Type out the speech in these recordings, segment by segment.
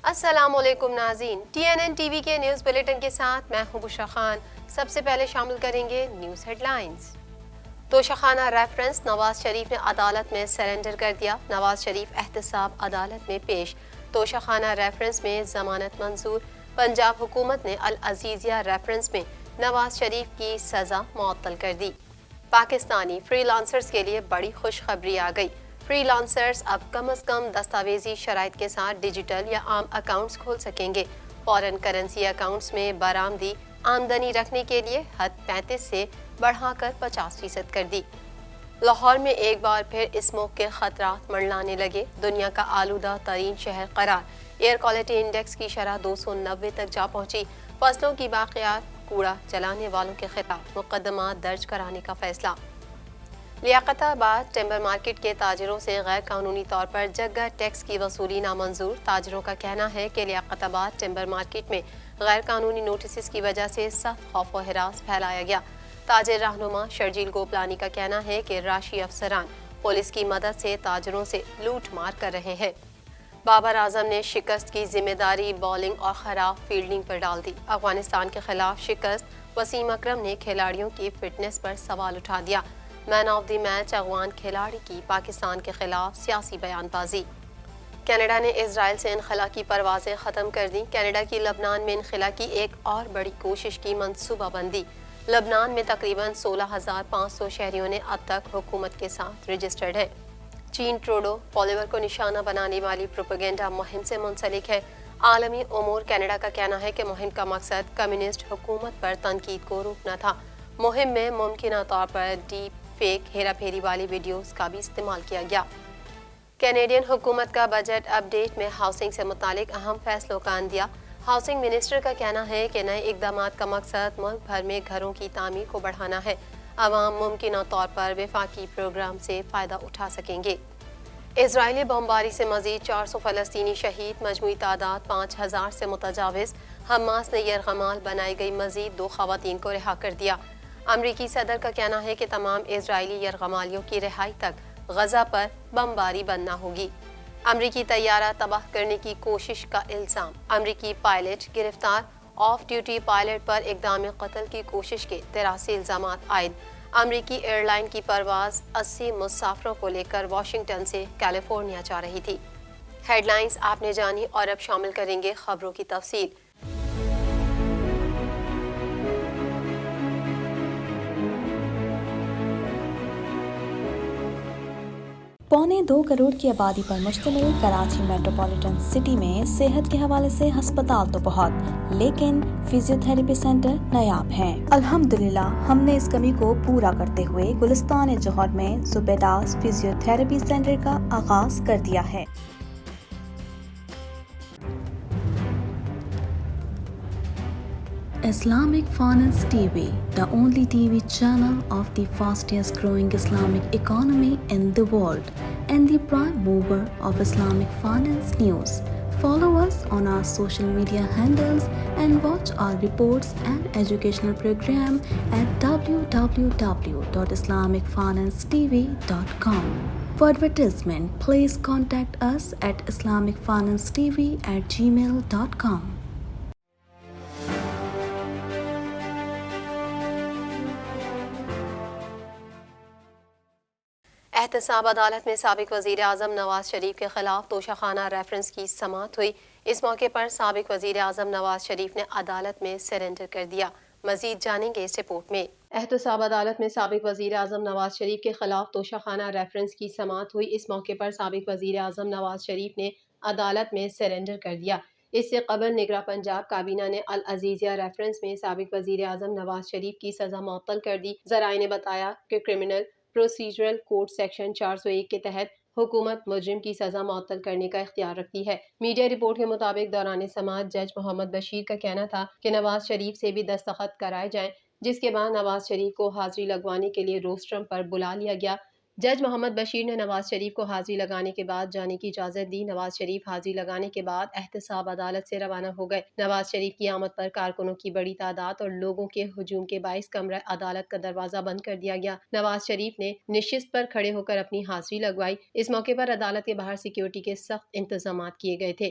السلام علیکم ناظرین، TNN ٹی وی کے نیوز بلیٹن کے ساتھ میں ہوں بشرا خان۔ سب سے پہلے شامل کریں گے news head lines. توشخانہ reference, Nawaz Sharif نے عدالت میں سرنڈر کر دیا۔ نواز شریف احتساب عدالت میں پیش۔ توشخانہ ریفرنس میں ضمانت منظور۔ پنجاب حکومت نے العزیزیہ ریفرنس میں نواز شریف کی سزا معطل کر دی۔ پاکستانی فری لانسرز کے لیے بڑی خوشخبری آ گئی۔ فری لانسرز اب کم از کم دستاویزی شرائط کے ساتھ ڈیجیٹل یا عام اکاؤنٹس کھول سکیں گے۔ فارن کرنسی اکاؤنٹس میں برآمدی آمدنی رکھنے کے لیے حد 35 سے بڑھا کر 50% کر دی۔ لاہور میں ایک بار پھر اسموگ کے خطرات منڈلانے لگے۔ دنیا کا آلودہ ترین شہر قرار۔ ایئر کوالٹی انڈیکس کی شرح 290 تک جا پہنچی۔ فصلوں کی باقیات، کوڑا جلانے والوں کے خلاف مقدمات درج کرانے کا فیصلہ۔ لیاقت آباد ٹمبر مارکیٹ کے تاجروں سے غیر قانونی طور پر جگہ ٹیکس کی وصولی نامنظور۔ تاجروں کا کہنا ہے کہ لیاقت آباد ٹمبر مارکیٹ میں غیر قانونی نوٹسز کی وجہ سے سخت خوف و ہراس پھیلایا گیا۔ تاجر رہنما شرجیل گوپلانی کا کہنا ہے کہ راشی افسران پولیس کی مدد سے تاجروں سے لوٹ مار کر رہے ہیں۔ بابر اعظم نے شکست کی ذمہ داری بالنگ اور خراب فیلڈنگ پر ڈال دی۔ افغانستان کے خلاف شکست، وسیم اکرم نے کھلاڑیوں کی فٹنس پر سوال اٹھا دیا۔ مین آف دی میچ افغان کھلاڑی کی پاکستان کے خلاف سیاسی بیان بازی۔ کینیڈا نے اسرائیل سے انخلا کی پروازیں ختم کر دیں۔ کینیڈا کی لبنان میں انخلا کی ایک اور بڑی کوشش کی منصوبہ بندی۔ لبنان میں تقریباً 16,500 شہریوں نے اب تک حکومت کے ساتھ رجسٹرڈ ہیں۔ چین ٹروڈو پالیور کو نشانہ بنانے والی پروپیگنڈا مہم سے منسلک ہے۔ عالمی امور کینیڈا کا کہنا ہے کہ مہم کا مقصد کمیونسٹ حکومت پر تنقید کو روکنا تھا۔ مہم میں ممکنہ طور پر ڈیپ فیک ہیرا پھیری والی ویڈیوز کا بھی استعمال کیا گیا۔ کینیڈین حکومت کا بجٹ اپ ڈیٹ میں ہاؤسنگ سے متعلق اہم فیصلوں کا عندیہ۔ ہاؤسنگ منسٹر کا کہنا ہے کہ نئے اقدامات کا مقصد ملک بھر میں گھروں کی تعمیر کو بڑھانا ہے۔ عوام ممکنہ طور پر وفاقی پروگرام سے فائدہ اٹھا سکیں گے۔ اسرائیلی بمباری سے مزید 400 فلسطینی شہید، مجموعی تعداد 5,000 سے متجاوز۔ حماس نے یرغمال بنائی گئی مزید 2 خواتین کو رہا کر دیا۔ امریکی صدر کا کہنا ہے کہ تمام اسرائیلی یرغمالیوں کی رہائی تک غزہ پر بمباری بند نہ ہوگی۔ امریکی طیارہ تباہ کرنے کی کوشش کا الزام۔ امریکی پائلٹ گرفتار۔ آف ڈیوٹی پائلٹ پر اقدام قتل کی کوشش کے 83 الزامات عائد۔ امریکی ایئر لائن کی پرواز 80 مسافروں کو لے کر واشنگٹن سے کیلیفورنیا جا رہی تھی۔ ہیڈ لائنز آپ نے جانی، اور اب شامل کریں گے خبروں کی تفصیل۔ 1.25 کروڑ کی آبادی پر مشتمل کراچی میٹروپولیٹن سٹی میں صحت کے حوالے سے ہسپتال تو بہت، لیکن فزیو تھراپی سینٹر نایاب ہیں۔ الحمدللہ ہم نے اس کمی کو پورا کرتے ہوئے گلستان جوہر میں زبیداس فزیو تھراپی سینٹر کا آغاز کر دیا ہے۔ Islamic Finance TV, the only TV channel of the fastest growing Islamic economy in the world and the prime mover of Islamic finance news. Follow us on our social media handles and watch our reports and educational program at www.islamicfinancetv.com. For advertisement, please contact us at islamicfinancetv@gmail.com. احتساب عدالت میں سابق وزیر اعظم نواز شریف کے خلاف توشخانہ reference کی سماعت ہوئی۔ اس موقع پر سابق وزیر اعظم نواز شریف نے عدالت میں سرنڈر کر دیا۔ مزید جانیں گے اس رپورٹ میں۔ احتساب عدالت میں سابق وزیر اعظم نواز شریف کے خلاف توشخانہ ریفرنس کی سماعت ہوئی۔ اس موقع پر سابق وزیر اعظم نواز شریف نے عدالت میں سرنڈر کر دیا۔ اس سے قبل نگراں پنجاب کابینہ نے العزیزیہ ریفرنس میں سابق وزیر اعظم نواز شریف کی سزا معطل کر دی۔ ذرائع نے بتایا کہ کرمنل پروسیجرل کوڈ سیکشن 401 کے تحت حکومت مجرم کی سزا معطل کرنے کا اختیار رکھتی ہے۔ میڈیا رپورٹ کے مطابق دوران سماعت جج محمد بشیر کا کہنا تھا کہ نواز شریف سے بھی دستخط کرائے جائیں، جس کے بعد نواز شریف کو حاضری لگوانے کے لیے روسٹرم پر بلا لیا گیا۔ جج محمد بشیر نے نواز شریف کو حاضری لگانے کے بعد جانے کی اجازت دی۔ نواز شریف حاضری لگانے کے بعد احتساب عدالت سے روانہ ہو گئے۔ نواز شریف کی آمد پر کارکنوں کی بڑی تعداد اور لوگوں کے ہجوم کے باعث کمرہ عدالت کا دروازہ بند کر دیا گیا۔ نواز شریف نے نشست پر کھڑے ہو کر اپنی حاضری لگوائی۔ اس موقع پر عدالت کے باہر سیکیورٹی کے سخت انتظامات کیے گئے تھے۔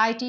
IT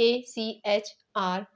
ACHR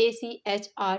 ACHR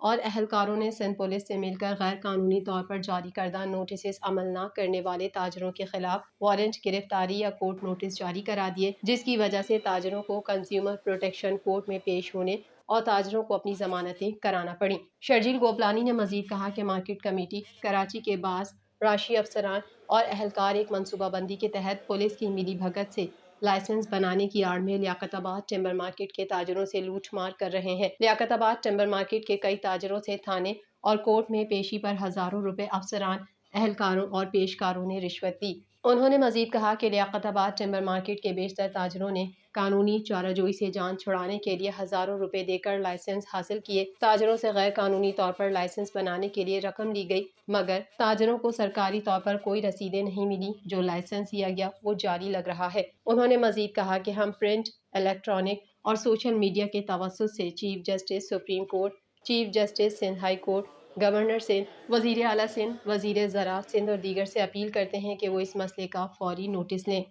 اور اہلکاروں نے سندھ پولیس سے مل کر غیر قانونی طور پر جاری کردہ نوٹسز عمل نہ کرنے والے تاجروں کے خلاف وارنٹ گرفتاری یا کورٹ نوٹس جاری کرا دیے، جس کی وجہ سے تاجروں کو کنزیومر پروٹیکشن کورٹ میں پیش ہونے اور تاجروں کو اپنی ضمانتیں کرانا پڑیں۔ شرجیل گوپلانی نے مزید کہا کہ مارکیٹ کمیٹی کراچی کے بعض راشی افسران اور اہلکار ایک منصوبہ بندی کے تحت پولیس کی ملی بھگت سے لائسنس بنانے کی آڑ میں لیاقت آباد ٹمبر مارکیٹ کے تاجروں سے لوٹ مار کر رہے ہیں۔ لیاقت آباد ٹمبر مارکیٹ کے کئی تاجروں سے تھانے اور کورٹ میں پیشی پر ہزاروں روپے افسران، اہلکاروں اور پیشکاروں نے رشوت دی۔ انہوں نے مزید کہا کہ لیاقت آباد ٹمبر مارکیٹ کے بیشتر تاجروں نے قانونی چارہ جوئی سے جان چھڑانے کے لیے ہزاروں روپے دے کر لائسنس حاصل کیے۔ تاجروں سے غیر قانونی طور پر لائسنس بنانے کے لیے رقم لی گئی، مگر تاجروں کو سرکاری طور پر کوئی رسیدیں نہیں ملی۔ جو لائسنس دیا گیا وہ جعلی لگ رہا ہے۔ انہوں نے مزید کہا کہ ہم پرنٹ، الیکٹرانک اور سوشل میڈیا کے توسط سے chief justice supreme court, chief justice Sindh high court, governor Sindh, وزیر اعلیٰ سندھ، وزیر زراعت سندھ اور دیگر سے اپیل کرتے ہیں کہ وہ اس مسئلے کا فوری نوٹس لیں۔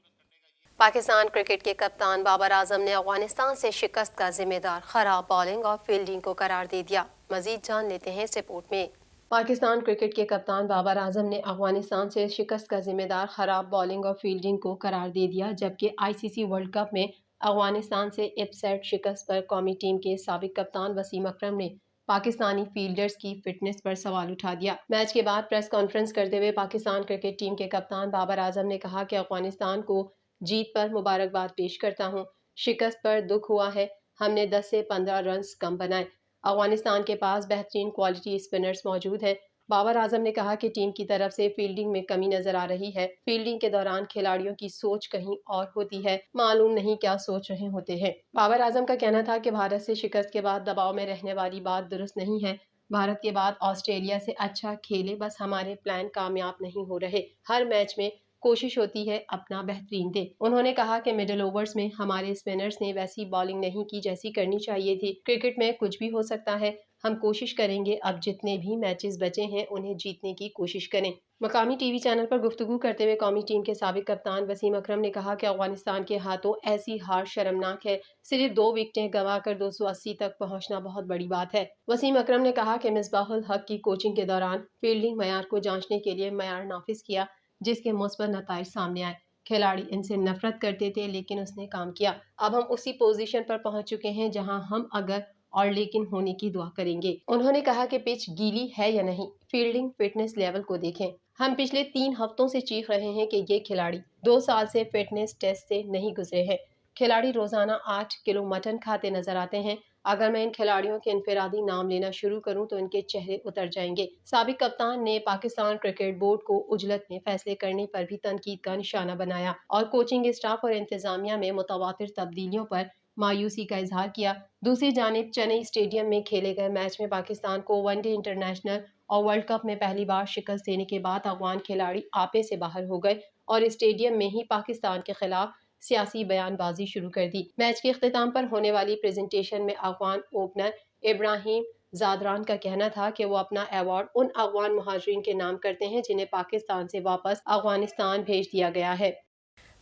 پاکستان کرکٹ کے کپتان بابر اعظم نے افغانستان سے شکست کا ذمہ دار خراب بالنگ اور فیلڈنگ کو قرار دے دیا۔ مزید جان لیتے ہیں اس رپورٹ میں۔ پاکستان کرکٹ کے کپتان بابر اعظم نے افغانستان سے شکست کا ذمہ دار خراب بالنگ اور فیلڈنگ کو قرار دے دیا، جبکہ آئی سی سی ورلڈ کپ میں افغانستان سے اپ سیٹ شکست پر قومی ٹیم کے سابق کپتان وسیم اکرم نے پاکستانی فیلڈرز کی فٹنس پر سوال اٹھا دیا۔ میچ کے بعد پریس کانفرنس کرتے ہوئے پاکستان کرکٹ ٹیم کے کپتان بابر اعظم نے کہا کہ افغانستان کو جیت پر مبارکباد پیش کرتا ہوں۔ شکست پر دکھ ہوا ہے، ہم نے 10 سے 15 رنز کم بنائے۔ افغانستان کے پاس بہترین کوالٹی اسپنرز موجود ہیں۔ بابر اعظم نے کہا کہ ٹیم کی طرف سے فیلڈنگ میں کمی نظر آ رہی ہے۔ فیلڈنگ کے دوران کھلاڑیوں کی سوچ کہیں اور ہوتی ہے، معلوم نہیں کیا سوچ رہے ہوتے ہیں۔ بابر اعظم کا کہنا تھا کہ بھارت سے شکست کے بعد دباؤ میں رہنے والی بات درست نہیں ہے۔ بھارت کے بعد آسٹریلیا سے اچھا کھیلے، بس ہمارے پلان کامیاب نہیں ہو رہے۔ ہر میچ میں کوشش ہوتی ہے اپنا بہترین دے۔ انہوں نے کہا کہ مڈل اوورز میں ہمارے اسپنرز نے ویسی بالنگ نہیں کی جیسی کرنی چاہیے تھی۔ کرکٹ میں کچھ بھی ہو سکتا ہے، ہم کوشش کریں گے اب جتنے بھی میچز بچے ہیں انہیں جیتنے کی کوشش کریں۔ مقامی ٹی وی چینل پر گفتگو کرتے ہوئے قومی ٹیم کے سابق کپتان وسیم اکرم نے کہا کہ افغانستان کے ہاتھوں ایسی ہار شرمناک ہے، صرف 2 وکٹیں گنوا کر 280 تک پہنچنا بہت بڑی بات ہے۔ وسیم اکرم نے کہا کہ مصباح الحق کی کوچنگ کے دوران فیلڈنگ معیار کو جانچنے کے لیے معیار نافذ کیا، جس کے مثبت نتائج سامنے آئے۔ کھلاڑی ان سے نفرت کرتے تھے لیکن اس نے کام کیا۔ اب ہم اسی پوزیشن پر پہنچ چکے ہیں جہاں ہم اگر اور لیکن ہونے کی دعا کریں گے۔ انہوں نے کہا کہ پچ گیلی ہے یا نہیں، فیلڈنگ فٹنس لیول کو دیکھیں۔ ہم پچھلے 3 ہفتوں سے چیخ رہے ہیں کہ یہ کھلاڑی 2 سال سے فٹنس ٹیسٹ سے نہیں گزرے ہیں۔ کھلاڑی روزانہ 8 کلو مٹن کھاتے نظر آتے ہیں۔ اگر میں ان کھلاڑیوں کے انفرادی نام لینا شروع کروں تو ان کے چہرے اتر جائیں گے۔ سابق کپتان نے پاکستان کرکٹ بورڈ کو عجلت میں فیصلے کرنے پر بھی تنقید کا نشانہ بنایا اور کوچنگ اسٹاف اور انتظامیہ میں متواتر تبدیلیوں پر مایوسی کا اظہار کیا۔ دوسری جانب چنئی اسٹیڈیم میں کھیلے گئے میچ میں پاکستان کو ون ڈے انٹرنیشنل اور ورلڈ کپ میں پہلی بار شکست دینے کے بعد افغان کھلاڑی آپے سے باہر ہو گئے اور اسٹیڈیم میں ہی پاکستان کے خلاف سیاسی بیان بازی شروع کر دی۔ میچ کے اختتام پر ہونے والی پریزنٹیشن میں افغان اوپنر ابراہیم زادران کا کہنا تھا کہ وہ اپنا ایوارڈ ان افغان مہاجرین کے نام کرتے ہیں جنہیں پاکستان سے واپس افغانستان بھیج دیا گیا ہے۔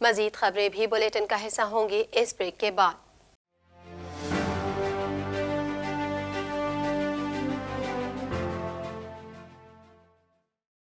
مزید خبریں بھی بلیٹن کا حصہ ہوں گی اس بریک کے بعد۔